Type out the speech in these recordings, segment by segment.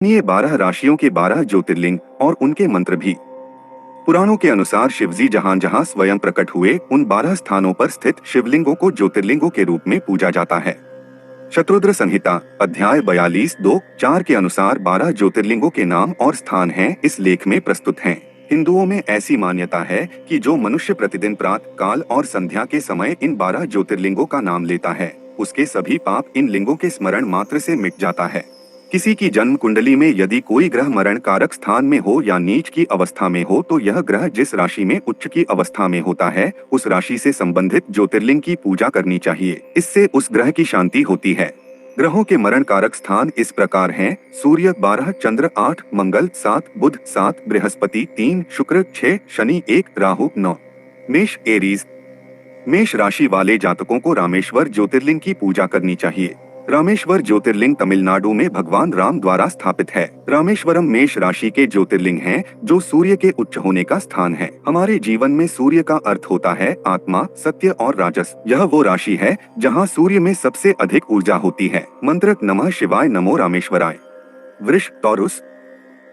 ये 12 राशियों के 12 ज्योतिर्लिंग और उनके मंत्र भी। पुराणों के अनुसार शिवजी जहां जहां स्वयं प्रकट हुए उन 12 स्थानों पर स्थित शिवलिंगों को ज्योतिर्लिंगों के रूप में पूजा जाता है। शत्रुद्र संहिता अध्याय 42:2-4 के अनुसार 12 ज्योतिर्लिंगों के नाम और स्थान हैं इस लेख में प्रस्तुत हैं। हिंदुओं में ऐसी मान्यता है कि जो मनुष्य प्रतिदिन प्रातः काल और संध्या के समय इन 12 ज्योतिर्लिंगों का नाम लेता है उसके सभी पाप इन लिंगों के स्मरण मात्र से मिट जाता है। किसी की जन्म कुंडली में यदि कोई ग्रह मरण कारक स्थान में हो या नीच की अवस्था में हो तो यह ग्रह जिस राशि में उच्च की अवस्था में होता है उस राशि से संबंधित ज्योतिर्लिंग की पूजा करनी चाहिए। इससे उस ग्रह की शांति होती है। ग्रहों के मरण कारक स्थान इस प्रकार हैं: सूर्य 12, चंद्र 8, मंगल 7, बुध 7, बृहस्पति 3, शुक्र 6, शनि 1, राहु 9। मेष एरीज। मेष राशि वाले जातकों को रामेश्वर ज्योतिर्लिंग की पूजा करनी चाहिए। रामेश्वर ज्योतिर्लिंग तमिलनाडु में भगवान राम द्वारा स्थापित है। रामेश्वरम मेष राशि के ज्योतिर्लिंग हैं, जो सूर्य के उच्च होने का स्थान है। हमारे जीवन में सूर्य का अर्थ होता है आत्मा, सत्य और राजस। यह वो राशि है जहां सूर्य में सबसे अधिक ऊर्जा होती है। मंत्र नमः शिवाय नमो रामेश्वराय। वृष टॉरस।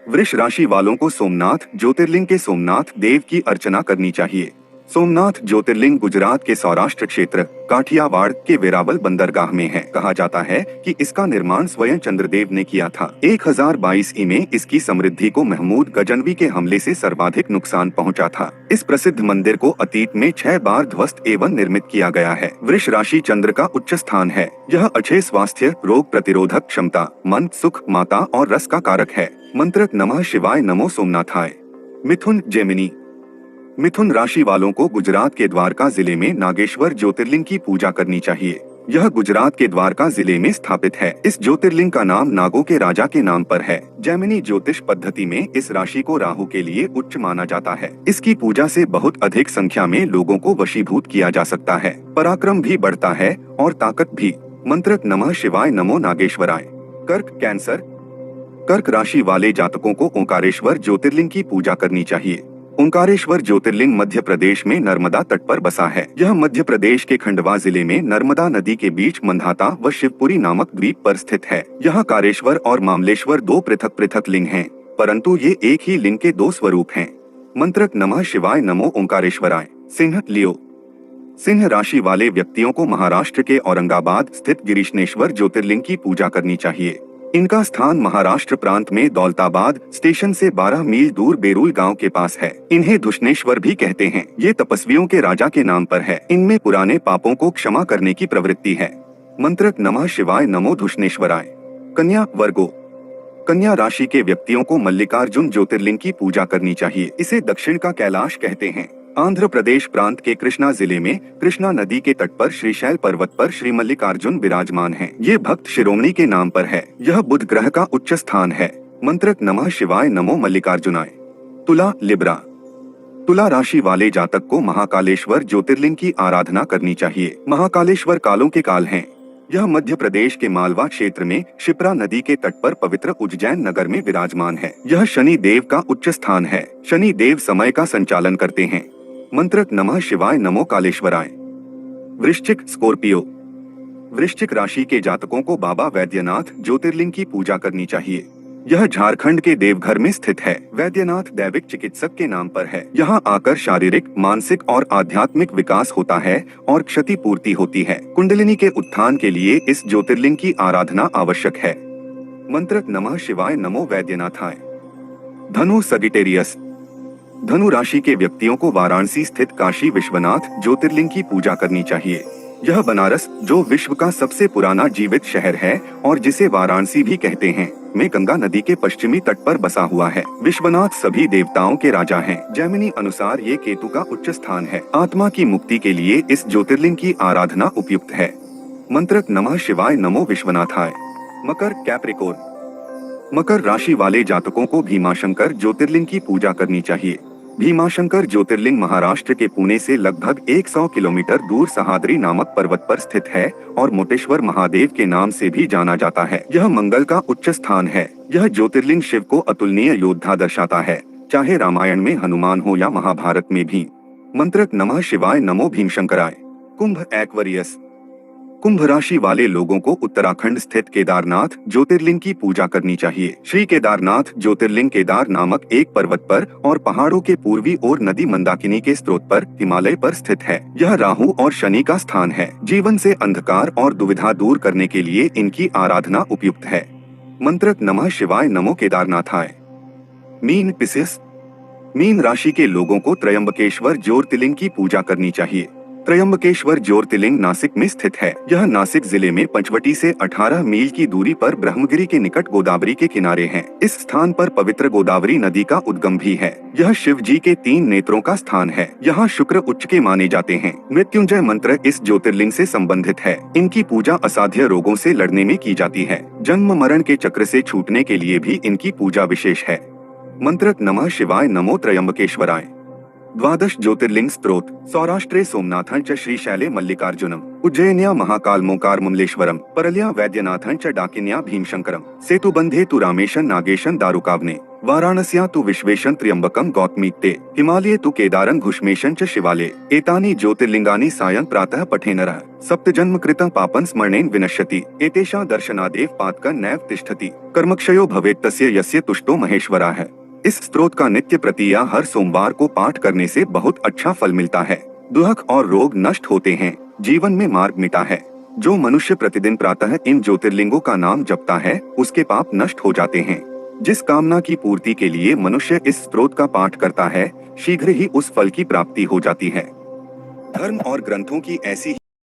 वृष राशि वालों को सोमनाथ ज्योतिर्लिंग के सोमनाथ देव की अर्चना करनी चाहिए। सोमनाथ ज्योतिर्लिंग गुजरात के सौराष्ट्र क्षेत्र काठियावाड़ के वेरावल बंदरगाह में है। कहा जाता है कि इसका निर्माण स्वयं चंद्रदेव ने किया था। 1022 ई में इसकी समृद्धि को महमूद गजनवी के हमले से सर्वाधिक नुकसान पहुंचा था। इस प्रसिद्ध मंदिर को अतीत में 6 बार ध्वस्त एवं निर्मित किया गया है। वृष राशि चंद्र का उच्च स्थान है। यह अच्छे स्वास्थ्य, रोग प्रतिरोधक क्षमता, मन, सुख, माता और रस का कारक है। मंत्र नमः शिवाय नमो सोमनाथाय। मिथुन जेमिनी। मिथुन राशि वालों को गुजरात के द्वारका जिले में नागेश्वर ज्योतिर्लिंग की पूजा करनी चाहिए। यह गुजरात के द्वारका जिले में स्थापित है। इस ज्योतिर्लिंग का नाम नागों के राजा के नाम पर है। जैमिनी ज्योतिष पद्धति में इस राशि को राहु के लिए उच्च माना जाता है। इसकी पूजा से बहुत अधिक संख्या में लोगों को वशीभूत किया जा सकता है। पराक्रम भी बढ़ता है और ताकत भी। मंत्र नमः शिवाय नमो नागेश्वराय। कर्क कैंसर। कर्क राशि वाले जातकों को ओंकारेश्वर ज्योतिर्लिंग की पूजा करनी चाहिए। ओंकारेश्वर ज्योतिर्लिंग मध्य प्रदेश में नर्मदा तट पर बसा है। यह मध्य प्रदेश के खंडवा जिले में नर्मदा नदी के बीच मंधाता व शिवपुरी नामक द्वीप पर स्थित है। यहाँ कारेश्वर और मामलेश्वर 2 पृथक पृथक लिंग हैं, परंतु ये एक ही लिंग के 2 स्वरूप हैं। मंत्र नमः शिवाय नमो ओंकारेश्वराय। सिंह लियो। सिंह राशि वाले व्यक्तियों को महाराष्ट्र के औरंगाबाद स्थित गिरीशनेश्वर ज्योतिर्लिंग की पूजा करनी चाहिए। इनका स्थान महाराष्ट्र प्रांत में दौलताबाद स्टेशन से 12 मील दूर बेरुल गांव के पास है। इन्हें धुष्णेश्वर भी कहते हैं। ये तपस्वियों के राजा के नाम पर है। इनमें पुराने पापों को क्षमा करने की प्रवृत्ति है। मंत्र नमः शिवाय नमो धुष्णेश्वराय। कन्या वर्गो। कन्या राशि के व्यक्तियों को मल्लिकार्जुन ज्योतिर्लिंग की पूजा करनी चाहिए। इसे दक्षिण का कैलाश कहते हैं। आंध्र प्रदेश प्रांत के कृष्णा जिले में कृष्णा नदी के तट पर श्रीशैल पर्वत पर श्री मल्लिकार्जुन विराजमान हैं। ये भक्त शिरोमणि के नाम पर है। यह बुध ग्रह का उच्च स्थान है। मंत्र नमः शिवाय नमो मल्लिकार्जुनाय। तुला लिब्रा। तुला राशि वाले जातक को महाकालेश्वर ज्योतिर्लिंग की आराधना करनी चाहिए। महाकालेश्वर कालों के काल हैं। यह मध्य प्रदेश के मालवा क्षेत्र में शिप्रा नदी के तट पर पवित्र उज्जैन नगर में विराजमान है। यह शनि देव का उच्च स्थान है। शनि देव समय का संचालन करते हैं। मंत्र नमः शिवाय नमो कालेश्वराय। वृश्चिक स्कॉर्पियो। वृश्चिक राशि के जातकों को बाबा वैद्यनाथ ज्योतिर्लिंग की पूजा करनी चाहिए। यह झारखंड के देवघर में स्थित है। वैद्यनाथ दैविक चिकित्सक के नाम पर है। यहाँ आकर शारीरिक, मानसिक और आध्यात्मिक विकास होता है और क्षति पूर्ति होती है। कुंडलिनी के उत्थान के लिए इस ज्योतिर्लिंग की आराधना आवश्यक है। मंत्र नमः शिवाय नमो वैद्यनाथाय। धनु सगिटेरियस। धनु राशि के व्यक्तियों को वाराणसी स्थित काशी विश्वनाथ ज्योतिर्लिंग की पूजा करनी चाहिए। यह बनारस, जो विश्व का सबसे पुराना जीवित शहर है और जिसे वाराणसी भी कहते हैं, में गंगा नदी के पश्चिमी तट पर बसा हुआ है। विश्वनाथ सभी देवताओं के राजा हैं। जैमिनी अनुसार ये केतु का उच्च स्थान है। आत्मा की मुक्ति के लिए इस ज्योतिर्लिंग की आराधना उपयुक्त है। मंत्र नमः शिवाय नमो विश्वनाथाय। मकर कैप्रिकॉर्न। मकर राशि वाले जातकों को भीमाशंकर ज्योतिर्लिंग की पूजा करनी चाहिए। भीमाशंकर ज्योतिर्लिंग महाराष्ट्र के पुणे से लगभग 100 किलोमीटर दूर सहाद्री नामक पर्वत पर स्थित है और मोटेश्वर महादेव के नाम से भी जाना जाता है। यह मंगल का उच्च स्थान है। यह ज्योतिर्लिंग शिव को अतुलनीय योद्धा दर्शाता है, चाहे रामायण में हनुमान हो या महाभारत में भी। मंत्र नमः शिवाय नमो भीमशंकराय। कुंभ एक्वेरियस। कुंभ राशि वाले लोगों को उत्तराखंड स्थित केदारनाथ ज्योतिर्लिंग की पूजा करनी चाहिए। श्री केदारनाथ ज्योतिर्लिंग केदार नामक एक पर्वत पर और पहाड़ों के पूर्वी ओर नदी मंदाकिनी के स्रोत पर हिमालय पर स्थित है। यह राहु और शनि का स्थान है। जीवन से अंधकार और दुविधा दूर करने के लिए इनकी आराधना उपयुक्त है। मंत्र नमः शिवाय नमो केदारनाथाय। मीन पिसिस। मीन राशि के लोगों को त्रयंबकेश्वर ज्योतिर्लिंग की पूजा करनी चाहिए। त्रयंबकेश्वर ज्योतिर्लिंग नासिक में स्थित है। यह नासिक जिले में पंचवटी से 18 मील की दूरी पर ब्रह्मगिरी के निकट गोदावरी के किनारे है। इस स्थान पर पवित्र गोदावरी नदी का उद्गम भी है। यह शिव जी के 3 नेत्रों का स्थान है। यहाँ शुक्र उच्च के माने जाते हैं। मृत्युंजय मंत्र इस ज्योतिर्लिंग से संबंधित है। इनकी पूजा असाध्य रोगों से लड़ने में की जाती है। जन्म मरण के चक्र से छूटने के लिए भी इनकी पूजा विशेष है। मंत्र नमः शिवाय नमो त्रयंबकेश्वराय। द्वादश ज्योतिर्लिंग स्त्रोत सौराष्ट्रे सोमनाथं च श्रीशैले मल्लिकार्जुनम, उज्जयिन्या महाकालमोकार मुमलेश्वरम, परल्या वैद्यनाथं च डाकिन्या भीमशंकरम, सेतुबंधे तु रामेशन नागेशन दारुकावने, वाराणस्या तु विश्वेशं त्र्यंबकं गौतमीते, हिमालये तु केदारं घुष्मेशं च शिवाले, एतानि ज्योतिर्लिंगानि सायं प्रातः पठेनरः सप्तजन्म कृतं पापं स्मरणेन विनश्यति, एतेषां दर्शनादेव पातकं नैव तिष्ठति, कर्मक्षयो भवेत् तस्य यस्य तुष्टो महेश्वरः। इस स्त्रोत का नित्य प्रतिया हर सोमवार को पाठ करने से बहुत अच्छा फल मिलता है। दुख और रोग नष्ट होते हैं, जीवन में मार्ग मिटा है। जो मनुष्य प्रतिदिन प्रातः इन ज्योतिर्लिंगों का नाम जपता है उसके पाप नष्ट हो जाते हैं। जिस कामना की पूर्ति के लिए मनुष्य इस स्त्रोत का पाठ करता है शीघ्र ही उस फल की प्राप्ति हो जाती है। धर्म और ग्रंथों की ऐसी